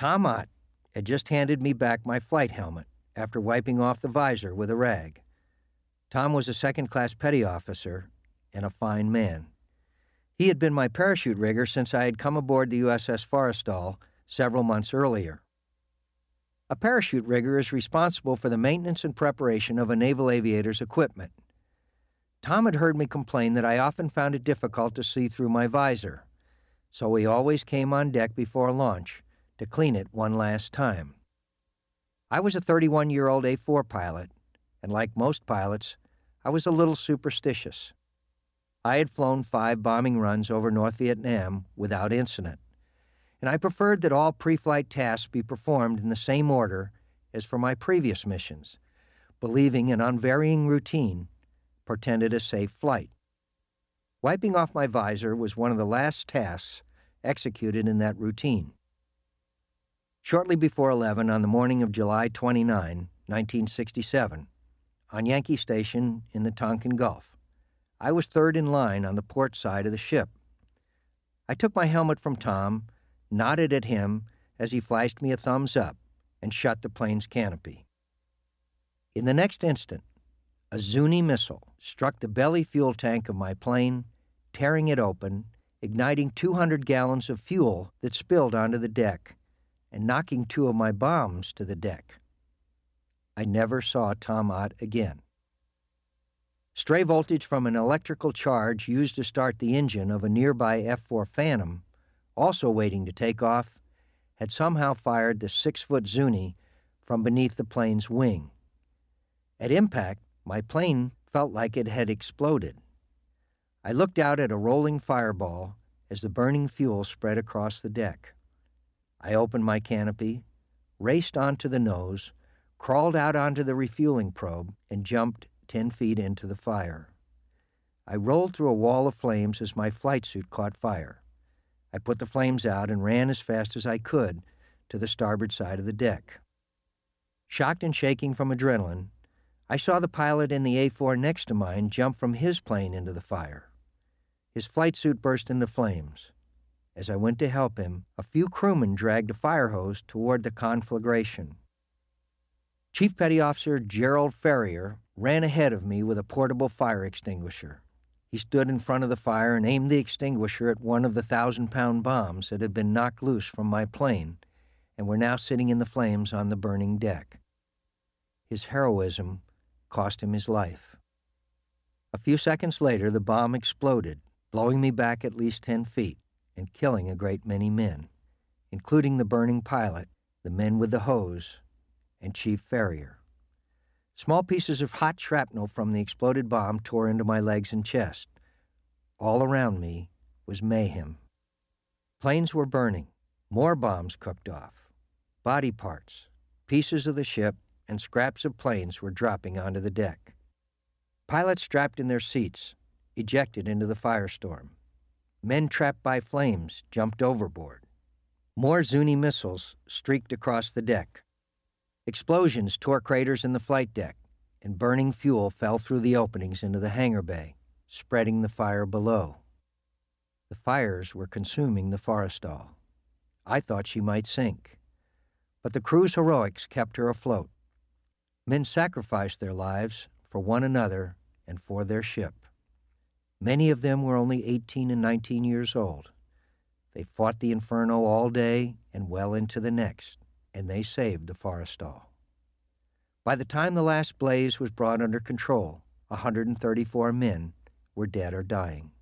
Tom Ott had just handed me back my flight helmet after wiping off the visor with a rag. Tom was a second-class petty officer and a fine man. He had been my parachute rigger since I had come aboard the USS Forestal several months earlier. A parachute rigger is responsible for the maintenance and preparation of a naval aviator's equipment. Tom had heard me complain that I often found it difficult to see through my visor, so he always came on deck before launch to clean it one last time. I was a 31-year-old A4 pilot, and like most pilots, I was a little superstitious. I had flown 5 bombing runs over North Vietnam without incident, and I preferred that all pre-flight tasks be performed in the same order as for my previous missions, believing an unvarying routine portended a safe flight. Wiping off my visor was one of the last tasks executed in that routine. Shortly before 11 on the morning of July 29, 1967, on Yankee Station in the Tonkin Gulf, I was third in line on the port side of the ship. I took my helmet from Tom, nodded at him as he flashed me a thumbs up, and shut the plane's canopy. In the next instant, a Zuni missile struck the belly fuel tank of my plane, tearing it open, igniting 200 gallons of fuel that spilled onto the deck, and knocking 2 of my bombs to the deck. I never saw Tom Ott again. Stray voltage from an electrical charge used to start the engine of a nearby F-4 Phantom, also waiting to take off, had somehow fired the 6-foot Zuni from beneath the plane's wing. At impact, my plane felt like it had exploded. I looked out at a rolling fireball as the burning fuel spread across the deck. I opened my canopy, raced onto the nose, crawled out onto the refueling probe, and jumped 10 feet into the fire. I rolled through a wall of flames as my flight suit caught fire. I put the flames out and ran as fast as I could to the starboard side of the deck. Shocked and shaking from adrenaline, I saw the pilot in the A4 next to mine jump from his plane into the fire. His flight suit burst into flames. As I went to help him, a few crewmen dragged a fire hose toward the conflagration. Chief Petty Officer Gerald Ferrier ran ahead of me with a portable fire extinguisher. He stood in front of the fire and aimed the extinguisher at one of the 1,000-pound bombs that had been knocked loose from my plane and were now sitting in the flames on the burning deck. His heroism cost him his life. A few seconds later, the bomb exploded, blowing me back at least 10 feet and killing a great many men, including the burning pilot, the men with the hose, and Chief Ferrier. Small pieces of hot shrapnel from the exploded bomb tore into my legs and chest. All around me was mayhem. Planes were burning. More bombs cooked off. Body parts, pieces of the ship, and scraps of planes were dropping onto the deck. Pilots strapped in their seats, ejected into the firestorm. Men trapped by flames jumped overboard. More Zuni missiles streaked across the deck. Explosions tore craters in the flight deck, and burning fuel fell through the openings into the hangar bay, spreading the fire below. The fires were consuming the Forestal. I thought she might sink, but the crew's heroics kept her afloat. Men sacrificed their lives for one another and for their ship. Many of them were only 18 and 19 years old. They fought the inferno all day and well into the next, and they saved the Forestal. By the time the last blaze was brought under control, 134 men were dead or dying.